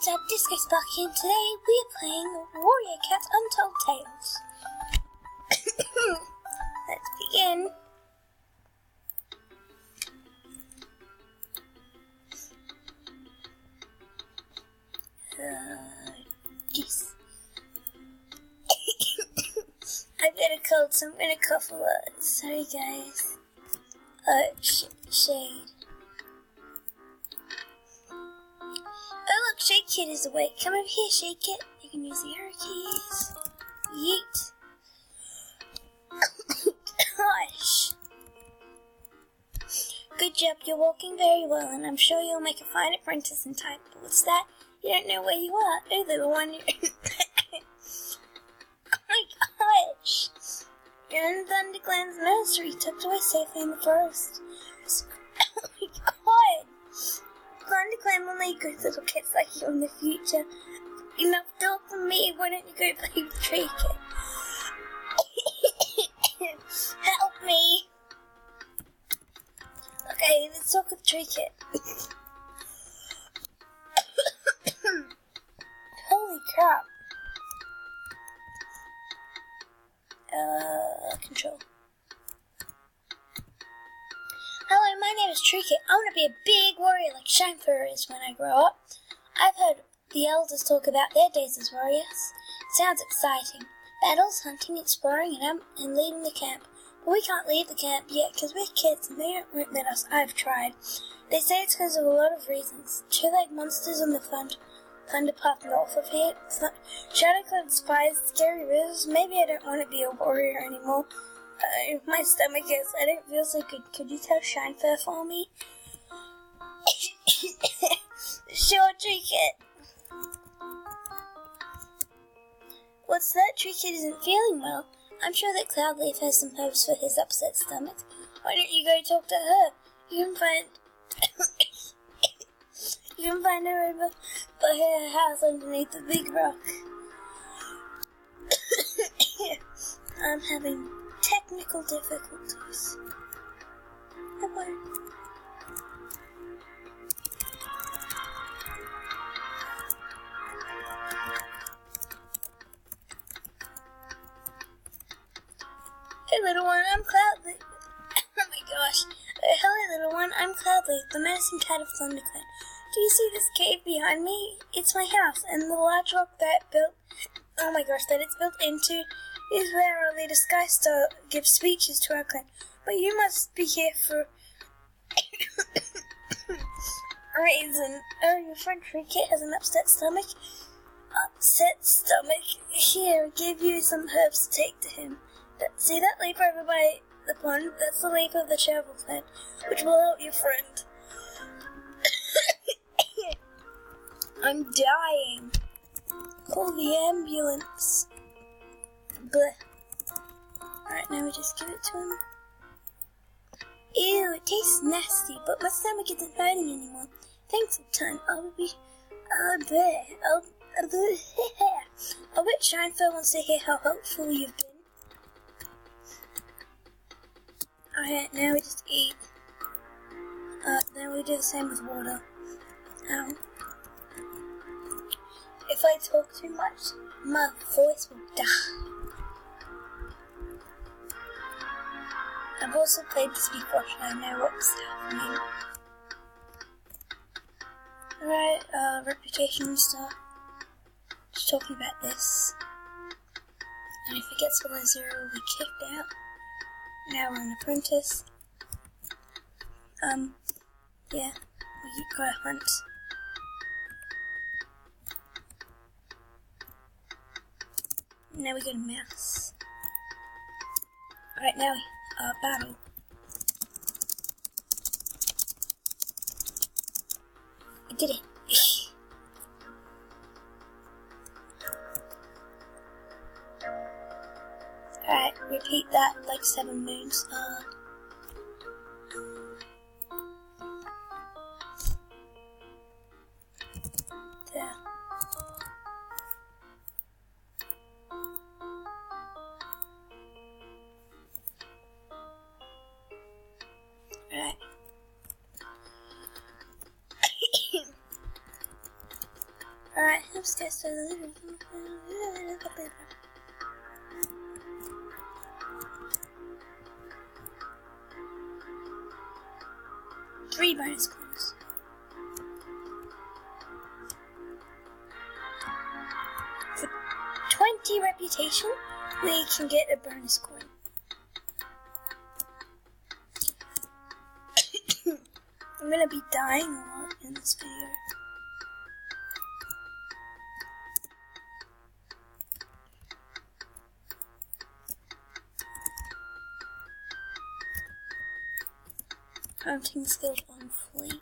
what's up? Disco Sparky, and today we are playing Warrior Cat's Untold Tales. Let's begin. Yes. I've got a cold, so I'm gonna cough a lot. Sorry, guys. Shade. Oh look, Shade Kid is awake. Come over here, Shade Kid. You can use the arrow keys. Yeet. Gosh. Good job, you're walking very well, and I'm sure you'll make a fine apprentice in time. But what's that? You don't know where you are. Oh, little one. Oh my gosh. You're in Thunderclan's nursery, tucked away safely in the forest. Oh my god. Thunderclan will need good little kids like you in the future. Enough talk from me, why don't you go play with Tree Kit? Help me! Okay, let's talk with Tree Kit. Holy crap. Control. Hello, my name is Tree Kit. I want to be a big warrior like Shinefur is when I grow up. I've heard the elders talk about their days as warriors. Sounds exciting. Battles, hunting, exploring, and leading the camp. But we can't leave the camp yet because we're kids and they won't let us. I've tried. They say it's because of a lot of reasons. Two-legged monsters on the thunder path north of here. Shadow-clad spies, scary rivers. Maybe I don't want to be a warrior anymore. My stomach is. I don't feel so good. Could you tell Shinefur for me? Sure, Tree Kit. What's that? Tree Kit isn't feeling well. I'm sure that Cloudleaf has some herbs for his upset stomach. Why don't you go talk to her? You can find her over by her house underneath the big rock. I'm having technical difficulties. Hello. Hey little one, I'm Cloudleaf. Oh my gosh. Hello little one, I'm Cloudleaf, the medicine cat of Thunderclan. Do you see this cave behind me? It's my house, and the large rock that it's built into is where our leader Skystar gives speeches to our clan. But you must be here for a reason. Oh, your friend Tree Kit has an upset stomach? Here, I'll give you some herbs to take to him. See that leaf over by the pond? That's the leaf of the travel plant, which will help your friend. I'm dying. Call the ambulance. Bleh. Alright, now we just give it to him. Ew, it tastes nasty, but my stomach isn't hurting anymore. Thanks a ton. I'll bet Shinefur wants to hear how helpful you've been. Alright, now we just eat. Then we do the same with water. If I talk too much, my voice will die. I've also played this before, so I know what's happening. Alright, reputation and stuff. Just talking about this. And if it gets below 0, we'll be kicked out. Now we're an apprentice. Yeah, we gotta hunt. Now we got a mouse. Alright, now battle. I did it. Alright, repeat that like 7 moons. There. Alright. Alright, let's go to the 3 bonus coins. For 20 reputation, we can get a bonus coin. I'm gonna be dying a lot in this video. Hunting skills on fleek.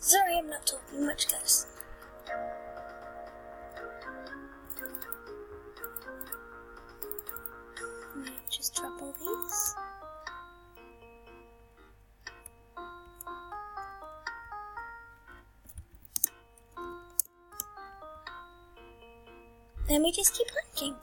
Sorry, I'm not talking much, guys. Let me just drop all these. Then we just keep hunting.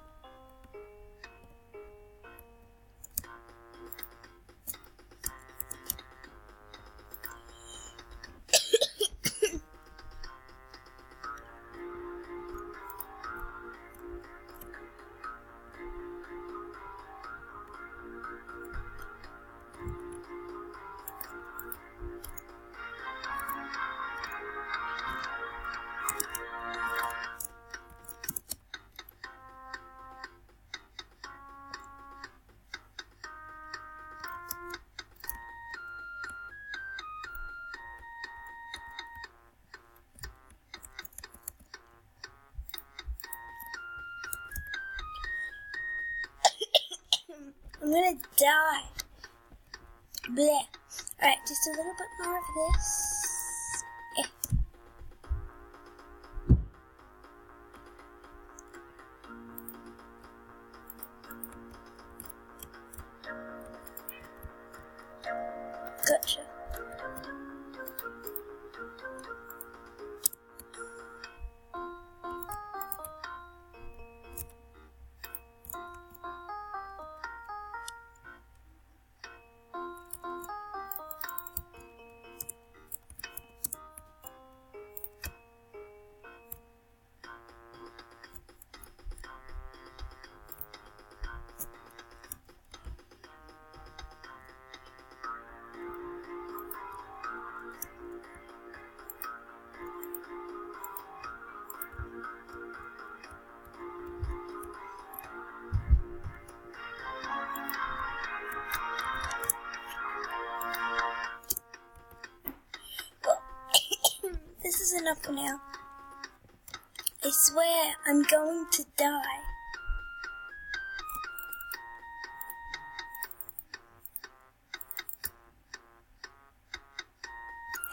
I'm gonna die. Bleh. Alright, just a little bit more of this. Gotcha. This is enough for now. I swear I'm going to die.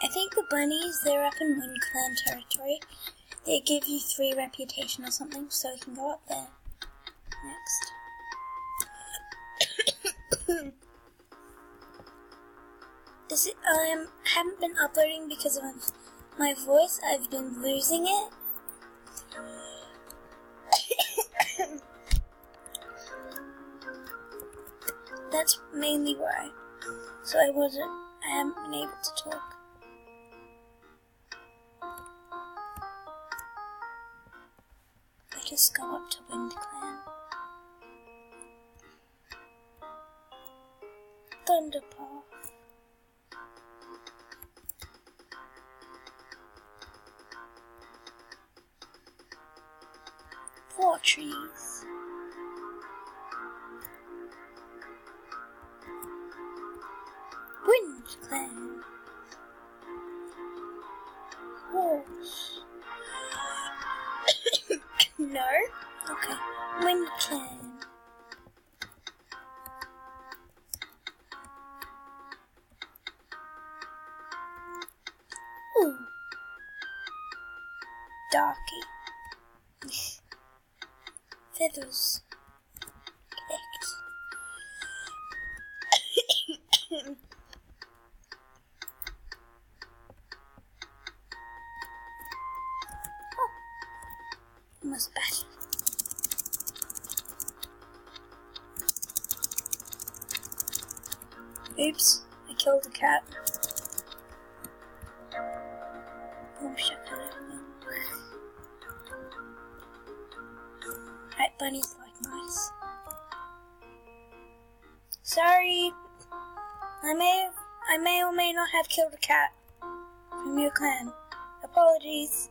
I think the bunnies, they're up in Wind Clan territory. They give you 3 reputation or something, so we can go up there next. I haven't been uploading because of my voice. I've been losing it. That's mainly why. So I haven't been able to talk. I just go up to WindClan. Thunderpaw. 4 trees. WindClan. Horse. No? Okay. WindClan. Ooh. Darky. Feathers. Collect. Oh. Almost battered. Oops, I killed a cat. Oh, shit. Right, bunnies like mice. Sorry, I may or may not have killed a cat from your clan. Apologies.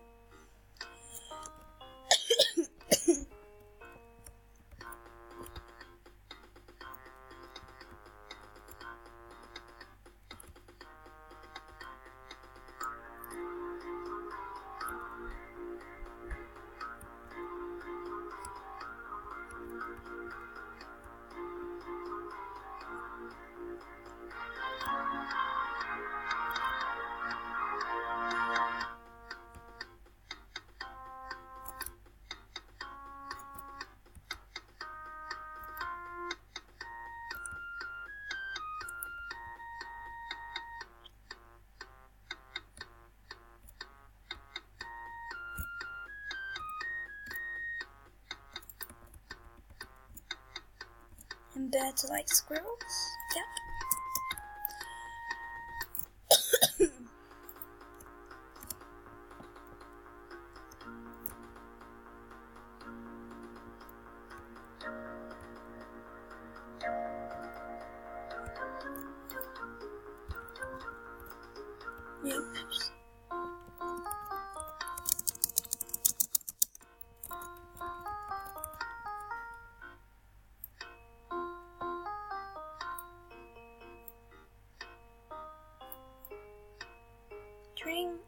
And birds are like squirrels. Yep. Oops. Drink.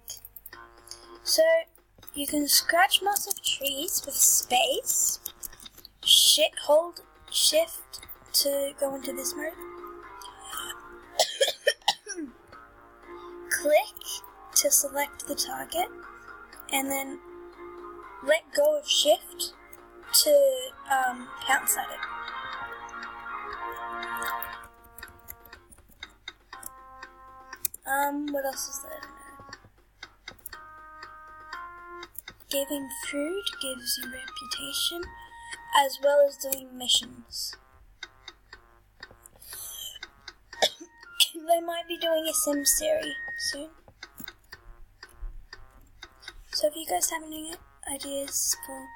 So you can scratch moss of trees with space. Hold shift to go into this mode. Click to select the target, and then let go of shift to pounce at it. What else is there? Giving food gives you reputation, as well as doing missions. They might be doing a Sim series soon. So if you guys have any ideas for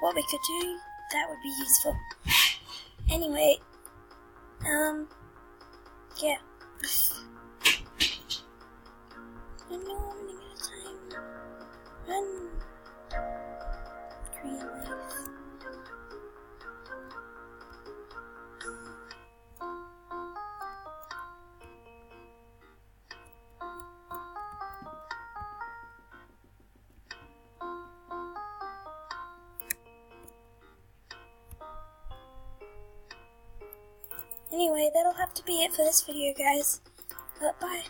what we could do, that would be useful. Anyway, yeah. I know I'm running out of time. Run. Green leaf. Anyway, that'll have to be it for this video, guys. Bye.